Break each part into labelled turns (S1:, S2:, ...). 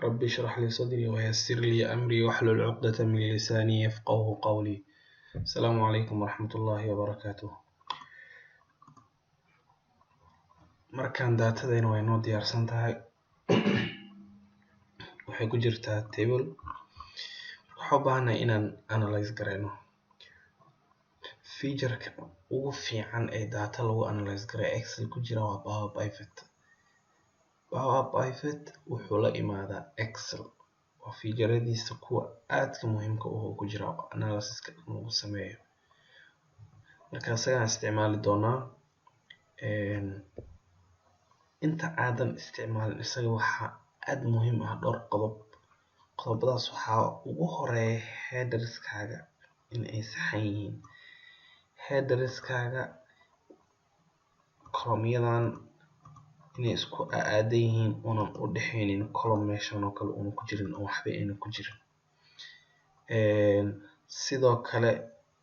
S1: رب اشرح لي صدري ويسر لي أمري واحلل عقدة من لساني يفقهوا قولي. السلام عليكم ورحمة الله وبركاته. markaan daatadayna way noo diyaarsan tahay waxay ku jirtaa table. waxaan u baahanahay inaan analyze gareyno feature-ka ugu fiican ee data lagu analyze gareeyo Excel ku jira waa Power Pivot. Power Pivot wuxuu la imaadaa Excel waa feature-diisa kuwa aadka muhiimka u ah ku jira analysis-ka lagu sameeyo. marka asagaan isticmaali doonaa inta aadan isticmaalin isaga waxa aad muhiim ah dhowr qodobadaas waxaa ugu horeeya headerskaaga in ay saxan yihiin. headerskaaga column-yadan inay isku aadan yihiin oonan u dhaxaynin column meeshan oo kale una ku jirin oo waxba ayna ku jirin. sidoo kale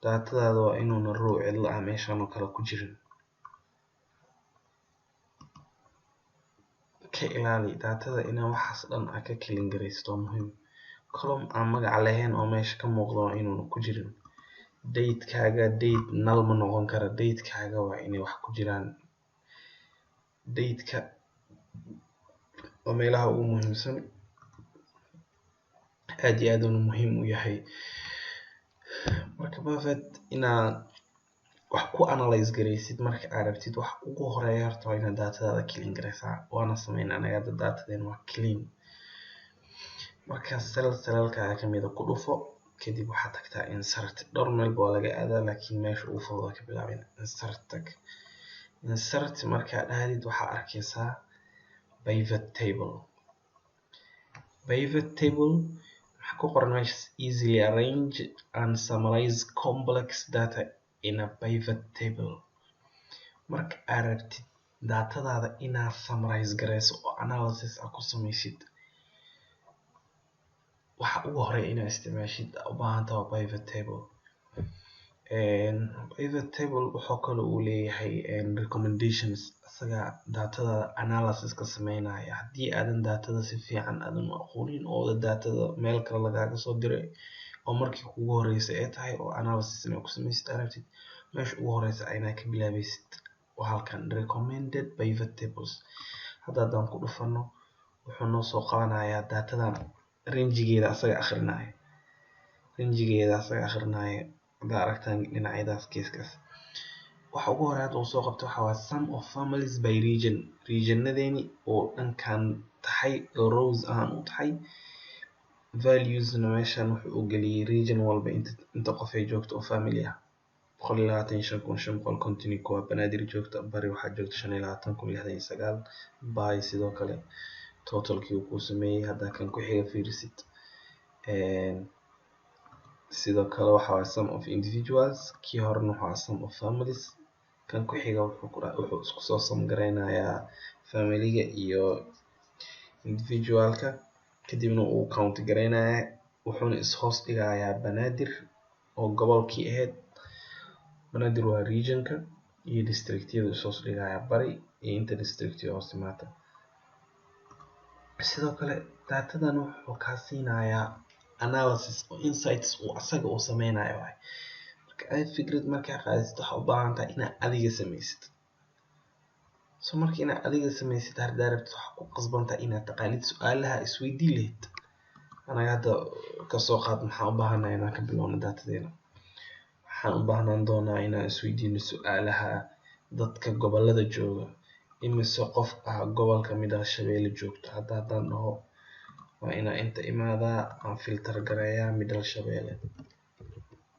S1: daatadaada waa inuuna row cidlo ah meeshan oo kale ku jirin. ka ilaali daatada inaa waxaas dhan aad ka clean gareysto muhiim. column aan magac lahayn oo meesha ka muuqdo waa inuuna ku jirin. date-kaaga date null ma noqon kara. date-kaaga waa inay wax ku jiraan. date-ka waa meelaha ugu muhiimsan aad iyo aad uu muhiim u yahay. marka perfect inaad wax ku analyze gareysid marka aad rabtid wax ugu horeeya horta waa inaad daatadaada clean gareysaa. waana sameyn anaga daatadeen waa clean. marka salalkaaga kamid ah ku dhufo kadib waxaad tagtaa insert. dhowr meel baa laga aadaa laakiin meesha ugu fudud waa ka bilaabin insert tag. insert markaad aadid waxaad arkaysaa pivot table. pivot table waxaa ku qoran meeshaas easily arrange and summarize complex data in a pivot table. marka aad rabtid daatadaada inaad summarize gareyso oo analysis aad ku sameysid waxa ugu horeeya inaad isticmaashid u baahantahay waa pivot table. pivot table wuxuu kale uu leeyahay recommendations asaga daatadaada analysis ka sameynaya. haddii aadan daatada si fiican aadan u aqoonin oo daatada meel kale lagaaga soo diray oo markii kugu horeysay ay tahay oo analysis inaad ku sameysid aad rabtid meesha ugu horeysa inaad ka bilaabaysid waa halkan recommended pivot tables. hadda haddaan ku dhufano wuxuu noo soo qabanayaa daatadan rangegeeda asaga akhrinayo. haddaa aragtaan dhinacyadaas geeskaas waxa ugu horeeya uu soo qabto waxa waa sum of families by region. regionadeeni oo dhankan tahay oo rows ahaan u tahay valuesna meeshan wuxuu u geliyay region walba inta qof ay joogto oo family ah. 125,551 banaadir joogta. bari waxaa joogta 25,069. by sidoo kale totalkii uu ku sameeyay. haddaa kan ku xiga fiirisid sidoo kale waxa waa sum of individuals. kii horena waxa waa sum of families. kan ku xiga wuxuu isku soo sum gareynayaa familiga iyo individualka kadibna uu count gareynayaa wuxuuna is hoos dhigayaa banaadir oo gobolkii ahayd. banaadir waa regionka iyo districtyada is hoos dhigayaa bari iyo inta district hoos timaada. sidoo kale daatadan wuxuu kaa siinayaa analysis oo insights uu asaga uu sameynayo waay. marka aad fikrad markaa qaadid waxaa u baahan tahay inaad adiga sameysid. marka inaad adiga sameysid haddaa rabtid waxaa ku qasbantahay inaad taqaanid su-aalaha isweydii lahayd. anaga hadda kasoo qaad maxaan u baahanahay inaan ka bilowno daatadeena. waxaan u baahnaan doonaa inaan isweydiino su-aalaha dadka gobolada jooga. imise qof ah gobol kamid ah Shabeelle joogto. haddaan dhaho waa inaan inta imaadaa aan filter gareeyaa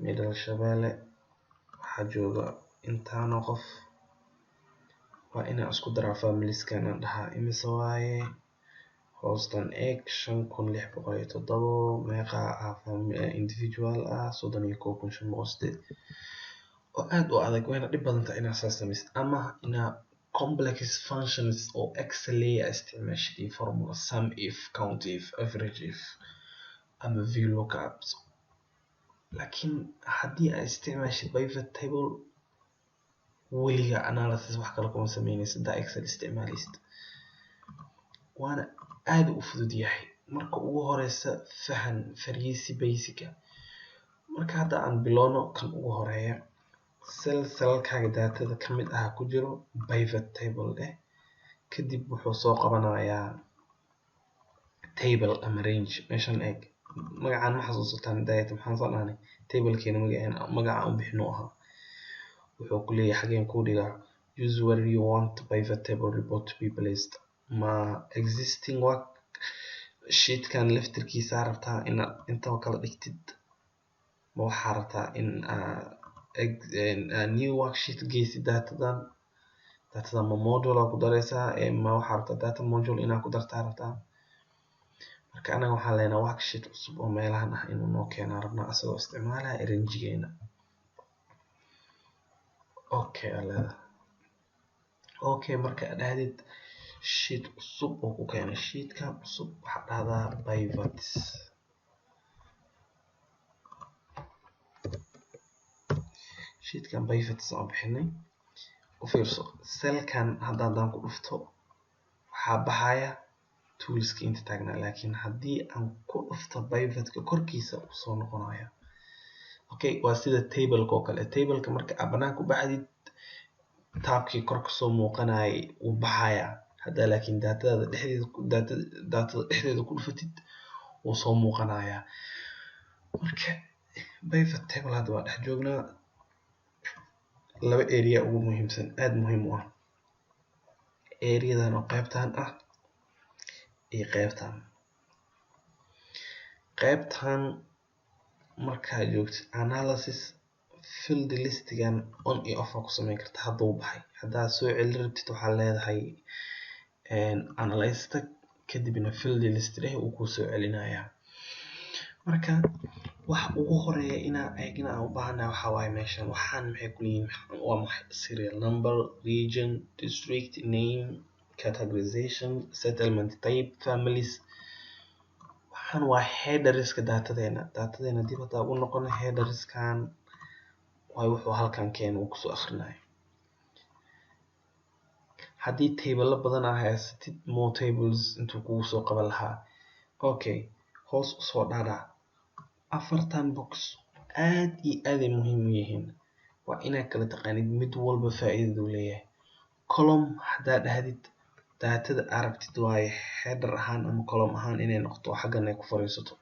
S1: middle Shabeelle waxaa jooga intaana qof. waa inaan isku daraa familieskan aan dhahaa imise waaye hoostan eeg 5,607 meeqa ah individual ah 31,508. oo aad u adag wayna dhib badan tahay inaad saas sameysid ama inaad complex functions oo Excel isticmaashid iyo formula sum if count if average if ama VLOOKUPs. laakiin haddii aad isticmaashid pivot table weliga analysis wax kale kuma sameynaysid haddaa Excel isticmaaleysid. waana aad u fudud yahay marka ugu horeysa fahan fariisi basica. marka hadda aan bilowno kan ugu horeeya cell-kaaga datada kamid ah ku jiro pivot table kadib wuxuu soo qabanayaa table ama range. meeshan eeg magacaan ma xasuusataan dayata maxaan soo dhahnay table-keena magaca u bixino ahaa. wuxuu ku leeyahay xageen ku dhigaa use where you want pivot table report to be placed. ma existing work sheet-kan laftirkiisa rabtaa inaad inta kala dhigtid, ma waxaa rabtaa in new worksheet geysid datadan ma module ku dareysaa ma waxaa rabtaa data module inaad ku dartaa rabtaa. marka anaga waxaan leenahay worksheet cusub oo meelahan ah inuu noo keenaa rabnaa asagoo isticmaalaya range-geena. okay marka aad dhahdid sheet cusub oo ku keenay sheet-kan cusub waxaa dhahdaa pivots. sheet-kan pivots aan bixinay. u fiirso cell-kan haddaan ku dhufto waxaa baxaya toolska inta taagnaa, laakiin haddii aan ku dhufto pivot-ka korkiisa uu soo noqonaya. waa sida table-ka oo kale. table-ka marka aad banaan ku baxdid taabkii kor kasoo muuqanayay wuu baxaya. haddaa laakiin datada dhexdeeda ku dhufatid wuu soo muuqanaya. marka pivot table hadda waa dhex joognaa. laba area ugu muhiimsan aad muhiim u ah. areadan oo qaybtan ah iyo qaybtan markaad joogtid analysis field listigan on iyo off ku sameyn karta. hadduu baxay haddaad soo celin rabtid waxaad leedahay analyze tag kadibna field list uu ku soo celinayaa. marka waxa ugu horeeya inaan eegna aan u baahanahay waxa waaye meeshan waxaan maxay ku leeyihiin waa maxay serial number, region, district name, categorization, settlement type, families. waxaan waa headers-ka datadeena dib hadda ugu noqono headers-kan waa wuxuu halkan keeno uu kusoo akhrinayo. haddii table badan aad haysatid more tables intuu kugu soo qaban lahaa. hoos usoo dhaadhac. afartan box aad iyo aad ay muhiim u yihiin. waa inaad kala taqaanid mid walba faa'iidadu leeyahay. column haddaad dhahdid datada aad rabtid waaye header ahaan ama column ahaan inay noqoto xaggan ay ku fariisato.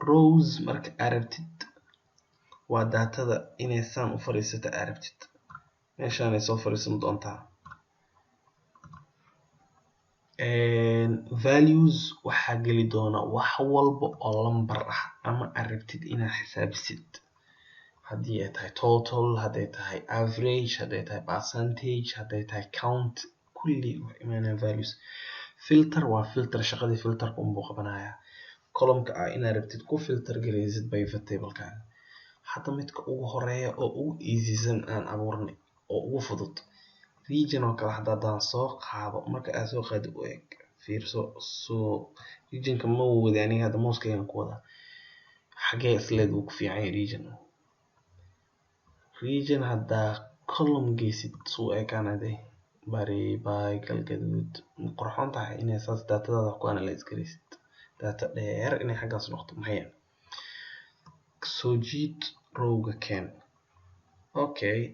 S1: rows marka aad rabtid waa datada inay saan u fariisato aad rabtid. meeshaan ay soo fariisan doontaa. values waxaa geli doona wax walba oo lambar ah ama aad rabtid inaad xisaabisid. haddii ay tahay total, hadday tahay average, hadday tahay percentage, hadday tahay count, kulli wax imaanaya values. filter waa filter, shaqadii filterka unbuu qabanaya. column-ka ah inaad rabtid ku filter gareysid pivot table-kaaga. hadda midka ugu horeeya oo ugu easysan aan abuurnay oo ugu fudud region oo kale haddaan soo qaado. marka aad soo qaado u eeg fiirso region-ka ma wada aniga hadda mouse-kaygan ku wada xagee isleed uu ku fiican yahay region haddaa column geysid suu ekaanade bari bay galgaduud qurxoon tahay inay saas datadaada ku analyze gareysid. data dheer inay xaggaas noqoto maya. soo jiid rowga keen.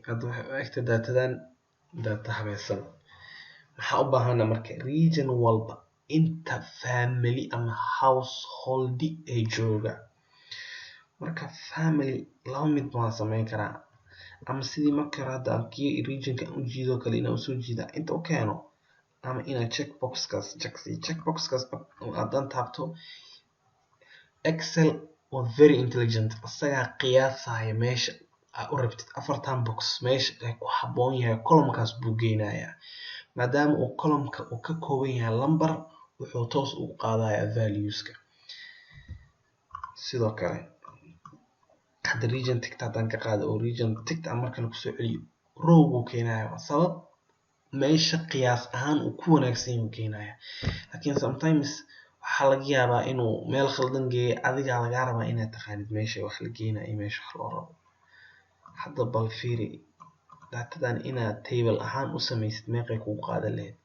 S1: hadda waxay u egtay datadan data habaysan. maxaa u baahana marka region walba inta family ama household ay jooga. marka family laba mid baan sameyn karaa ama sidii markii hore hadda aan kii region-ka u jiido kale inaan usoo jiida inta u keeno ama inaan checkboxkaas haddaan taabto. excel waa very intelligent. asagaa qiyaasaya meesha aad u rabtid afartan box meesha ay ku habboon yahay column-kaas buu geynayaa. maadaama uu column-ka uu ka kooban yahay lambar wuxuu toos ugu qaadayaa values-ka. sidoo kale hadda region tick haddaan ka qaado oo region tick aan markale kusoo celiyo row buu keenayaa. sabab meesha qiyaas ahaan uu ku wanaagsan yahay keenaya. laakiin sometimes waxaa laga yaabaa inuu meel khaldan geeyo. adigaa lagaa rabaa inaad taqaanid meesha wax la geenayo iyo meesha wax loo rabo. hadda bal fiiri datadan inaad table ahaan u samaysid meeqay kugu qaadan lahayd.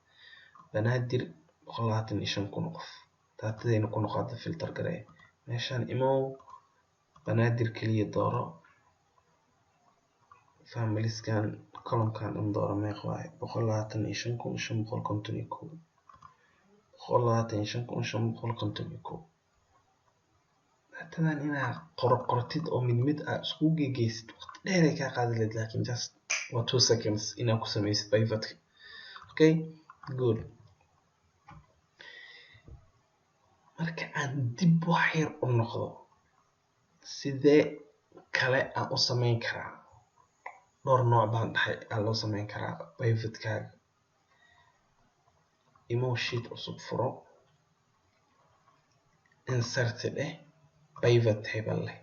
S1: banaadir 125,000 qof daatadayna ku noqoto filter garay meeshaan imow banaadir kaliya dooro familieskan columnkan dhan dooro meeq waaye 125,551 125,551 daatadan inaad qortid oo mid isku geegeysid waqti dheer ay kaa qaadi lahayd laakiin just 2 seconds inaad ku samaysid pivotka okay good marka aan dib wax yar u noqdo sidee kale aan u samayn karaa dhowr nooc baan dhahay aan loo samayn karaa pivotkaaga imow sheet cusub furo insert pivot table leh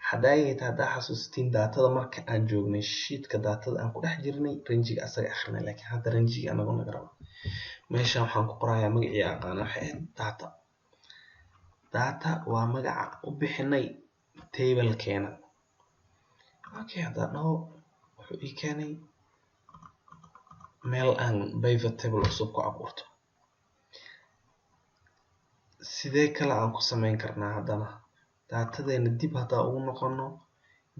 S1: haddaa xasuustiin daatada marka aan joognay sheetka daatada aan ku dhex jirnay ranjiga asaga akhrinay laakiin hadda ranjiga anagu naga rabo meeshaan waxaan ku qorayaa magacii aqaan waxay ahayd data waa magaca u bixinay tablekeena okay haddaa dhaho wuxuu ii keenay meel aan pivot table cusub ku abuurto sidee kale aan ku samayn karnaa haddana daatadeena dib haddaa ugu noqono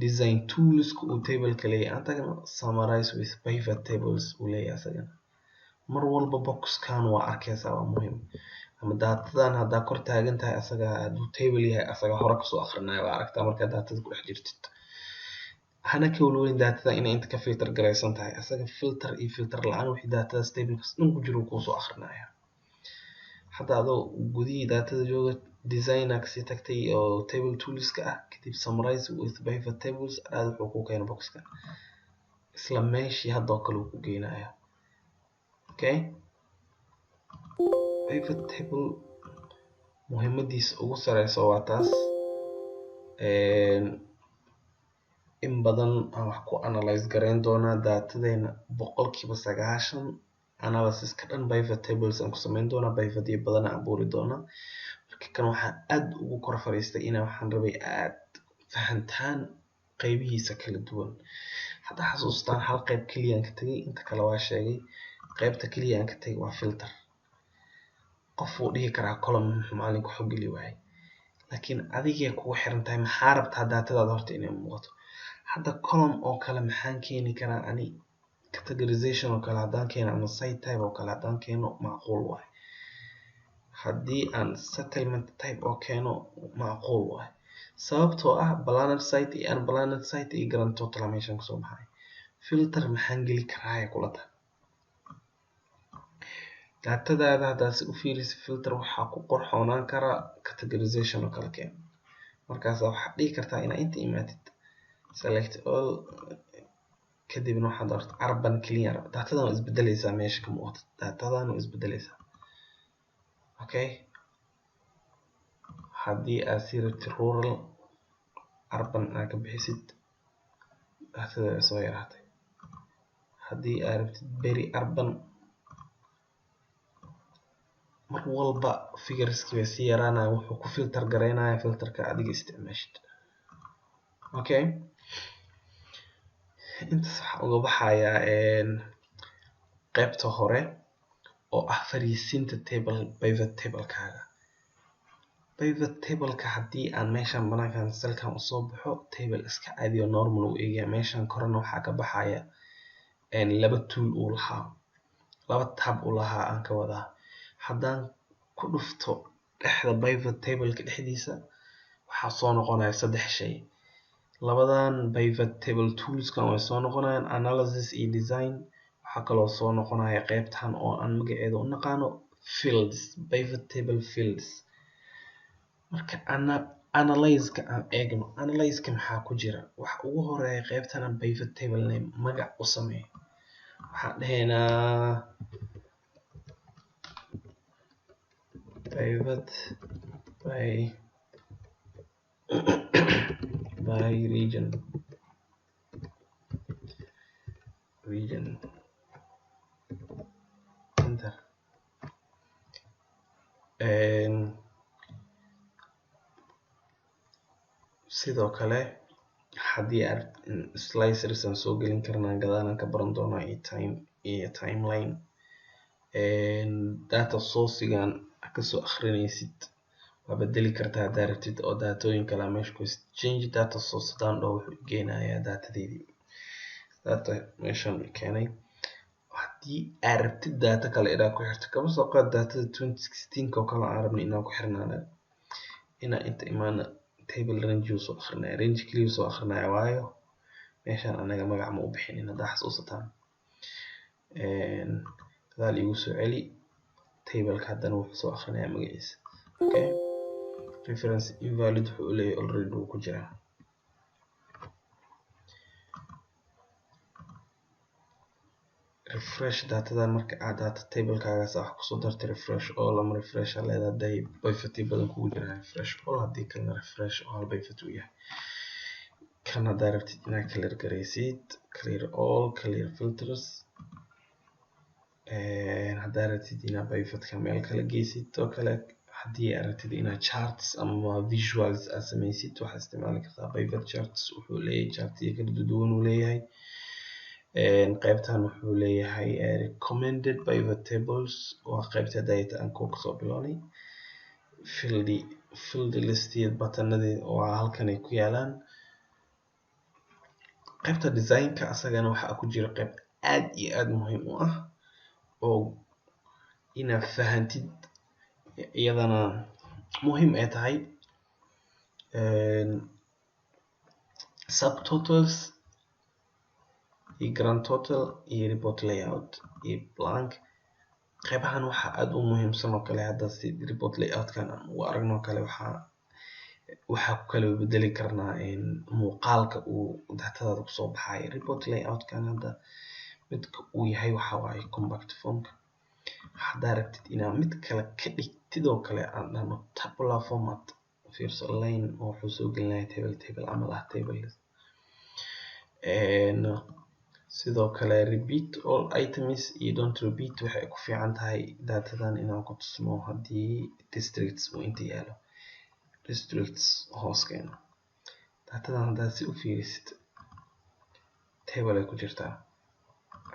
S1: design toolska uu tableka leeyahay aan tagno summarize with pivot tables uu leeyahay asagana mar walba boxkan waa arkaysaa waa muhiim ama daatadan haddaa kor taagan tahay asaga hadduu table yahay asaga hore kasoo akhrinayo waa aragtaa markaa daatada ku dhex jirtid hana ka walwalin daatada inay inta ka filter garaysan tahay asaga filter iyo filter la-aan wixii daatadaas tablekas dhan ku jiro kuusoo akhrinaya hadda adoo gudihii daatada jooga designer kasii tagtay oo table toolska ah kadib summarize with pivot tables aad wuxuu ku keena boxka isla meeshii haddoo kale uu ku geenaya okay pivot table muhiimadiisa ugu sareyso waa taas in badan aan wax ku analyze gareyn doonaa daatadeena 90% analysis ka dhan pivot tables aan ku samayn doonaa pivotyo badan aan abuuri doonaa marka kan waxaan aad ugu kor fariistay inaan waxaan rabay aad fahantaan qaybihiisa kala duwan hadda xasuustaan hal qayb kaliya aan ka tagay inta kale waa sheegay qaybta kaliya aan ka tagay waa filter qof uu dhihi karaa column macalinku xog geli waayay laakiin adigay kugu xiran tahay maxaa rabtaa daatadaada horta inay muuqato hadda column oo kale maxaan keeni karaa ani categorization oo kale haddaan keeno ama site type oo kale haddaan keeno macquul waay haddii aan settlement type oo keeno macquul waay sababtoo ah planned site iyo unplanned site iyo grand total meeshan kasoo baxay filter maxaan geli karaa kula tahay daatadaada haddaa si u fiiriso filter waxaa ku qorxoonaan karaa categorization oo kale keeno markaas waxaad dhihi kartaa inaa inta imaatid select all kadibna waxaad doorto urban clear daatadan waa isbedelaysaa meesha ka muuqato daatadan waa isbedelaysaa okay haddii aad sii rabtid rural urban aad ka bixisid daatada way soo yaraatay haddii aad rabtid very urban mar walba figureski way sii yaraanayaan wuxuu ku filter gareynaya filterka adiga isticmaashid okay intaas waxaan uga baxayaa qaybta hore oo ah fariisinta pivot tablekaaga pivot tableka haddii aan meeshan banaankan salkan usoo baxo table iska caadi oo normal u eegaya meeshan korena waxaa ka baxaya laba tool uu lahaa laba tab uu lahaa aan ka wadaa haddaan ku dhufto dhexda pivot tableka dhexdiisa waxaa soo noqonaya 3 shay labadan pivot table toolskan way soo noqonayaan analysis iyo design waxaa kaloo soo noqonaya qaybtan oo aan magaceeda u naqaano fields pivot table fields marka analyze-ka aan eegno analyze-ka maxaa ku jira waxa ugu horeeya qaybtan pivot table name magac u sameey waxaan dhahaynaa pivot by region enter sidoo kale haddii aad slicers aan soo gelin karnaa gadaalan ka baran doonaa iyo timeline data sourcigan kasoo akhrinaysid bedeli kartaa haddaa rabtid oo daatooyin kale meesha ku change data source hadaan dhaho wuxuu geenayaa daatadeedii data meeshan keenay. haddii aad rabtid data kale inaad ku xirto kama soo qaad datada 2016 oo kale aan rabnay inaan ku xirnaana inaan inta imaana table range soo akrinaya range kaliya soo akrinaya waayo meeshan anaga magac ma u bixinin haddaa xasuusataan. gadaal igu soo celi table ka haddana wuxuu soo akrinaya magaciisa. okay reference invalid wuxuu leeyahay already wuu ku jiraa. refresh datadan marka aad data table kaaga wax kusoo dartay refresh all ama refresh leedahay pivot badan kugu jira refresh all haddii kalena refresh all pivot uu yahay. kan haddaa rabtid inaad clear garaysid clear all clear filters. haddaa rabtid inaad pivotka meel kala geysid oo kale haddii aad rabtid inaad charts ama visuals aad samaysid waxaad isticmaali kartaa pivot charts. wuxuu leeyahay chartiyo kala duwan uu leeyahay. qaybtan wuxuu leeyahay recommended pivot tables waa qaybta data aan ku soo bilownay. field list buttonadii waa halkan ay ku yaalaan. qaybta designka asagana waxaa ku jira qayb aad iyo aad muhiim u ah oo inaad fahantid iyadana muhiim ay tahay. subtotals iyo grand total iyo report layout iyo blank. qaybahan waxa aad u muhiimsan oo kale hadda si report layout kan u aragno kale waxa ku kala bedeli karnaa muuqaalka uu datada ku soo baxay. report layout kan hadda midka uu yahay waxa waaye compact form. haddaa rabtid inaad mid kale ka dhigtid oo kale aan dhahno tabular format fiirso line oo wuxuu soo gelinayaa table camal ah table. sidoo kale repeat all items iyo don't repeat waxay ku fiican tahay datadan inaan ku tusno haddii districts uu inta yaalo districts hoos keeno. datadan haddaad si u fiirisid table ay ku jirtaa.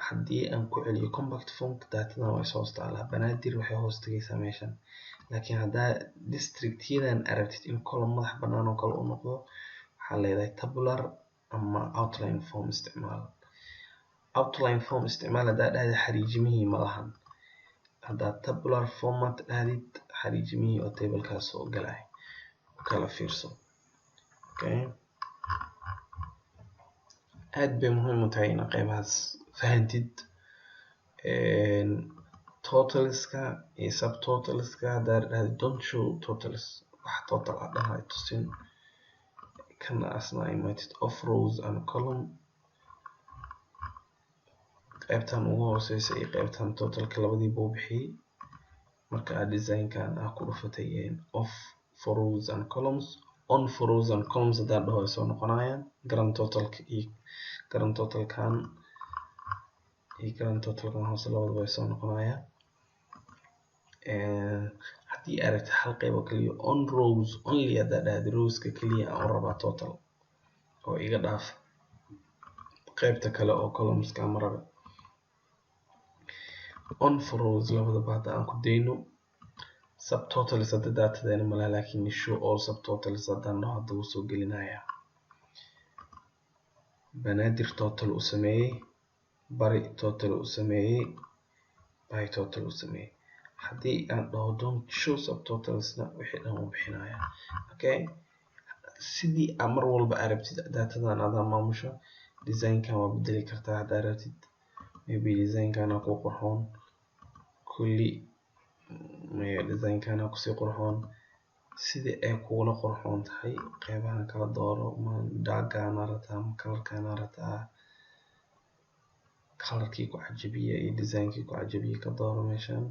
S1: haddii aan ku celiyo compact form datadan way soo hoostaalaa banaadir waxay hoos tagaysaa meeshan. laakiin haddaa districtyadan aragtid in column madax bannaan oo kale u noqdo waxaa leedahay tabular ama outline form isticmaal. outline form isticmaal haddaa dhahda xariijimihii malahan. haddaa tabular format dhahdid xariijimihii oo tablekaas soo galay kala fiirso. okay aad bay muhiim u tahay in qaybahaas fahantid. totalska iyo subtotalska haddaa dhahda don't show totals wax total ah dhahay tusin kana asna imaatid of rows and column. qaybtan ugu hooseysa iyo qaybtan totalka labadiiba u bixiyay marka aad designkan ku dhufatay off for rows and columns on for rows and columns haddaa dhaho ay soo noqonayaan. grand totalka iyo grand totalkan hoose labadaba ay soo noqonayaan. haddii aad rabtid hal qayb oo kaliya on rows only haddaa dhahda rowska kaliya aan u rabaa total oo iga dhaaf qaybta kale oo columnska ma raba. on for rows labadaba hadda aan ku dayno. subtotals hadda datadeena malaha laakiin show all subtotals haddaan dhaho hadda wuu soo gelinayaa. banaadir total u sameeyey bari total u sameeyey by total u sameeyey. haddii aan dhaho don't show subtotalsna wixii dhan u bixinaya. okay sidii aad mar walba aad rabtid datadan adaa maamusho designkan waa bedeli kartaa haddaa rabtid. maybe designkana ku qurxoon kulli designkana kusii qurxoon sidii ay kugula qurxoon tahay qaybahan kala dooro darkana rabtaa ama colorkana rabtaa colorkii ku cajabiya iyo designkii ku cajabiya ka dooro meeshan.